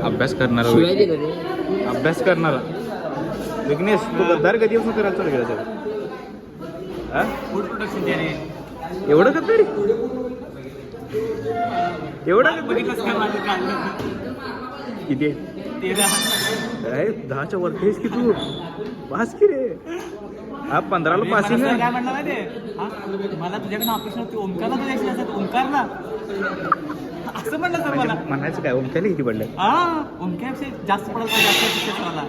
अभ्यास करणारा अभ्यास करणारा विघ्नेश तू गद्दार कधीपासून करायला चालू केलं सर फूड प्रोडक्शन त्याने एवढं गद्दारी एवढं किती 10च्या वरतीस की तू पास की रे हा 15ला पासिंग आहे काय म्हणला माहिती मला तुझ्याकडे ऑफिस नव्हती ओमकारला तुझ्याशी असत ओमकारला असं म्हणलं सर मला म्हणायचं काय ओमक्याला किती पडलं हा ओमक्यापेक्षा जास्त पडलं जास्त शिक्षक मला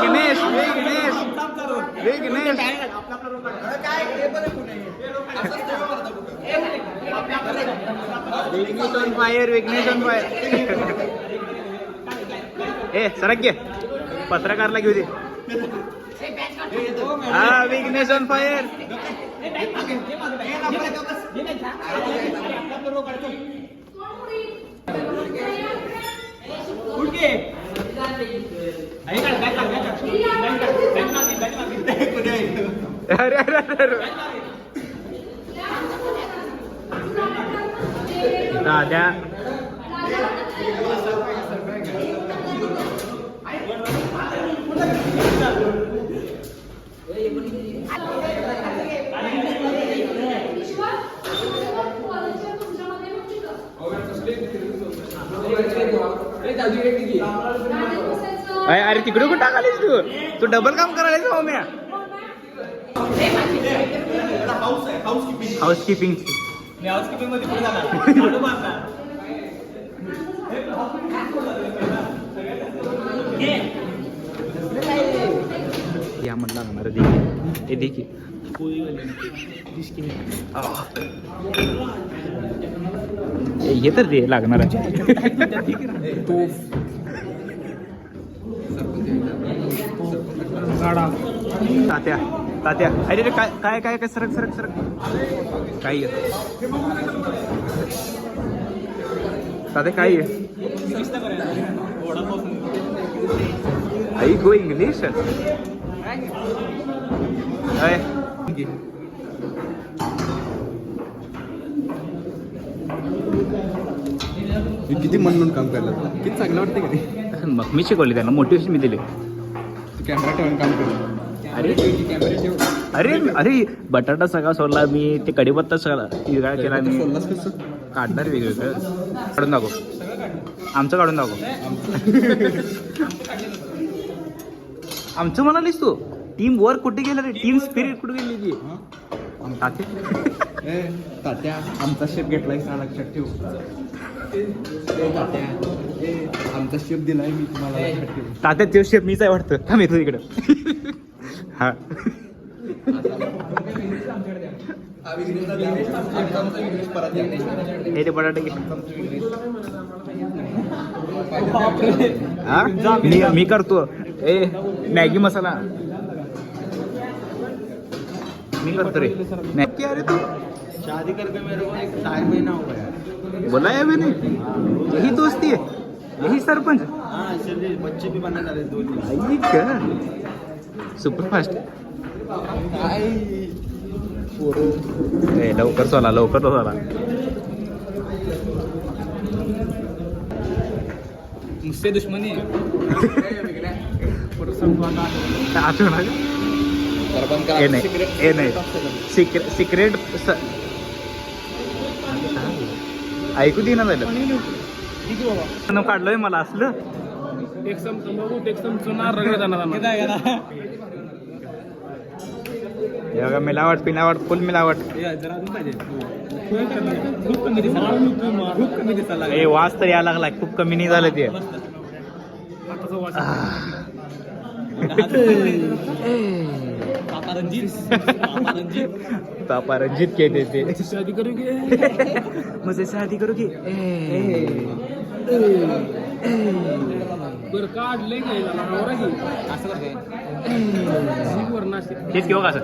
गणेश ऑन फायर ए सरक घे पत्रकारला घेऊ दे हा विघ्नेश ऑन फायर अरे दाद्या अरे तिकडे कुठं टाकालीस तू डबल काम करायला हो म्या हाऊसकीपिंग मध्ये पुढे जाणार या म्हटलं लागणार हे देखील हे तर ते लागणार आहे तो तात्या तात्या अरे रे काय काय काय काय सरक सरक सरक काय तात्या काय आई गो इंग्लिश किती मन म्हणून काम करायला किती चांगलं वाटतं का ते मग मी शिकवले त्यांना मोटिवेशन मी दिले कॅमेरा ठेवून काम केलं अरे अरे अरे बटाटा सगळा सोडला मी ते कढीपत्ता सगळा वेगळा केला मी सोडलास कसं काढणार वेगवेगळं काढून दाखव आमचं काढून दाखव आमचं म्हणालीस तू टीम वर्क कुठे गेलं रे टीम स्पिरिट कुठे गेली ती तात्या आमचा शेप घेतलाय का लक्षात ठेव तात्या आमचा शेप दिलाय मी तुम्हाला लक्षात ठेव तात्या तो शेप मीच आहे वाटतं थांब येतो इकडं हा हे ते बटाटे मी करतो ए मॅगी मसाला मी करतो रे मॅगी अरे तू शादी करके मेरे को 4 महीना हो गया बोला मैंने यही दोस्ती है यही सरपंच हाँ इसलिए बच्चे भी बनने लगे 2 दिन सुपर फास्ट लवकर चला लवकर चला मुझसे दुश्मनी नाही सिक्रेट ऐकू दे ना झालं काढलोय मला असलं मिलावट पिलावट फुल मिलावट वास तर यायला लागला खूप कमी नाही झालं ते पापा रंजीत कहते थे शादी करोगे मुझे शादी करोगे काढ लेंगे हेच घेऊ का सर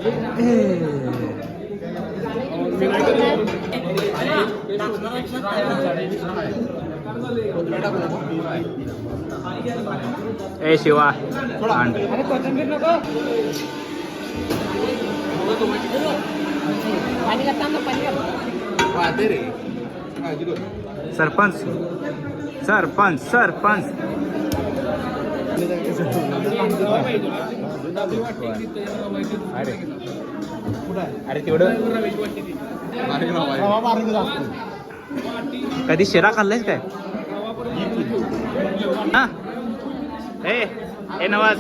ए शिवा सरपंच सरपंच सरपंच अरे अरे तेवढं कधी शिरा खाल्लायस काय हा ए नवाज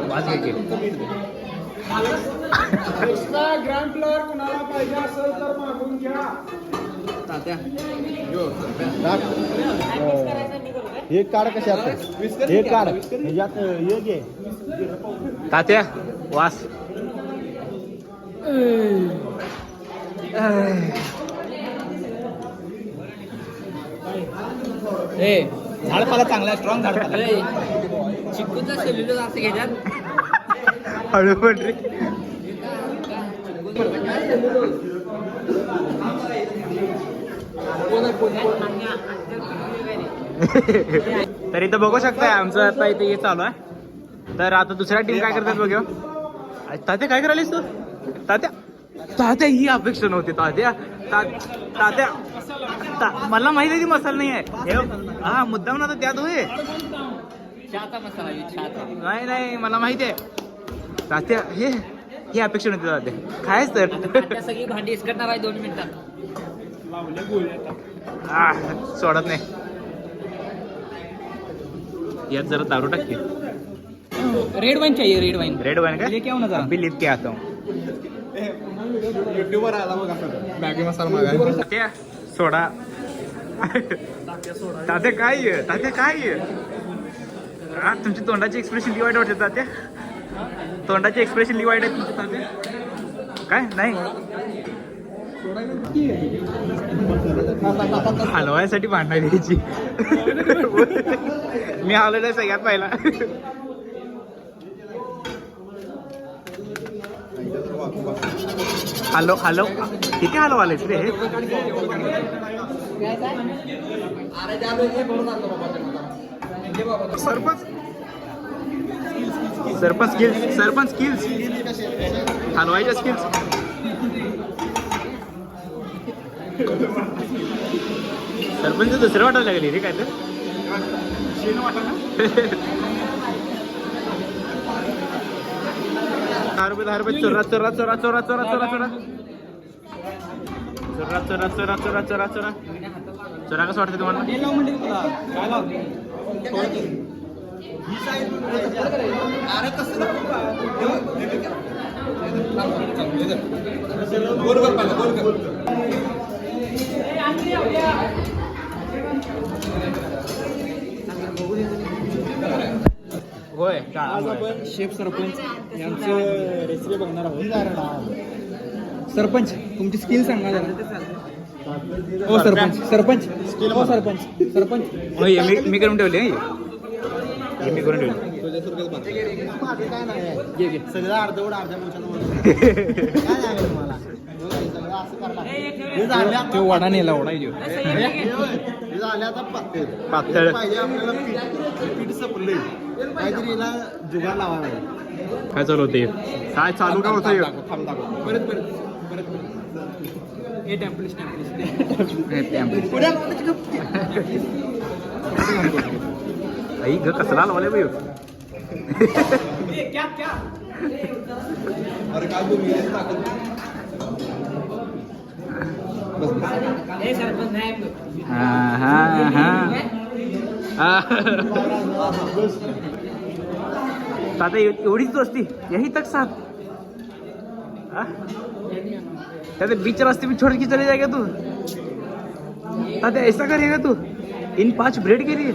वाज घे ग्रँड प्लेअर कुणाला पाहिजे असेल तर मागून घ्या. हे कार्ड कशात हे कार्ड ह्याच्यात हे घे तात्या वास झाडपाला चांगला स्ट्रॉंग झाडपाला चिकूचा सेल्युलोज असं घेतात हळू पण रे तर इथं बघू शकताय आमचं आता इथे हे चालू आहे. तर आता दुसऱ्या टीम काय करतात बघ तात्या काय करायलीस तू तात्या तात्या ही अपेक्षा नव्हती तात्या तात्या मला माहिती आहे ती मसाला नाही आहे हा मुद्दाम ना त्यात होय चहाचा मसाला चहाचा नाही मला माहिती आहे तात्या ही अपेक्षा नव्हती तात्या खायच तर सगळी भांडी इसकटणार आहे 2 मिनिटात सोडत नाही यात जरा दारू टाकते रेड वाइन चाहिए रेड वाइन का लेके आओ ना जरा. अभी लिख के आता हूँ युट्यूबवर आला बघा मॅगी मसाला मागायला तात्या सोडा तात्या काय तुमची तोंडाची एक्सप्रेशन लिवाईट वाटते तात्या तोंडाची एक्सप्रेशन लिवाईट आहे तुमची तात्या काय नाही हलवायसाठी भांडणं द्यायची मी हलवलं आहे सगळ्यात पहिला हॅलो किती हलवालेच रे सरपंच स्किल्स हलवायच्या स्किल्स सरपंच दुसरं वाटायला लागली रे काय तर ₹10 चोरा चोरा चोरा चोरा चोरा चोरा चोरा चोरा चोरा चोरा चोरा चोरा चोरा चोरा कसं वाटतं तुम्हाला होय आज आपण शेफ सरपंच यांचं रेसिपी बघणार आहोत. सरपंच तुमची स्किल सांगा जरा. हो सरपंच हो सरपंच मी करून ठेवले मी करून ठेवले सगळं अर्धवट अर्ध्या तुम्हाला तो वडा नेला वडा झाले आता पातळ पाहिजे आपल्याला पीठ संपलंय काहीतरी याला जुगार लावावा लागेल. काय चालू होते काय चालू काय होतं थांब दाखव परत आई ग कसला आला भाई अरे काय बोलू ताता एवढीच दोस्ती यही तक साथ ताता बीच रास्ते में छोड़ के चले जाएगा तू ताता ऐसा करेगा तू इन 5 ब्रेड के लिए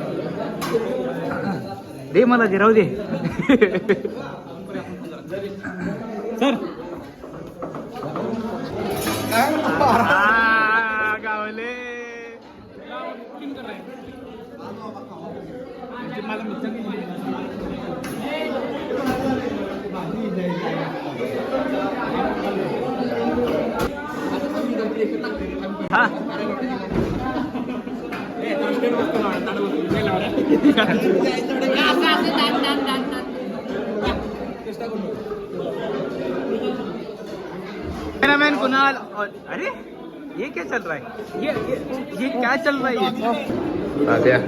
दे मला दे राहू दे सर गावले हा कैमरामैन कुणाल और अरे ये क्या चल रहा है ये क्या चल रहा है तात्या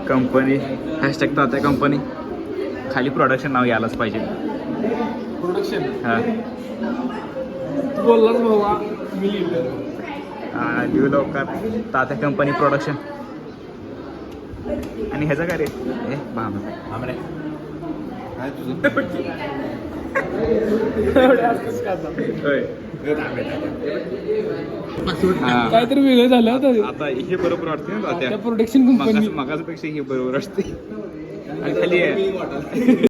कंपनी हॅशटॅग तात्या कंपनी खाली प्रोडक्शन नाव यायलाच पाहिजे प्रोडक्शन हा तू बोललाच भावा मी लिहिलं लिहू लवकर तात्या कंपनी प्रोडक्शन आणि ह्याचं काय रे ए बाबा काय तुझं होय हा. काहीतरी वेगळं झालं होतं आता हे बरोबर वाटते ना तात्या त्या प्रोडक्शन कंपनी मगाच पेक्षा हे बरोबर असते आणि खाली आहे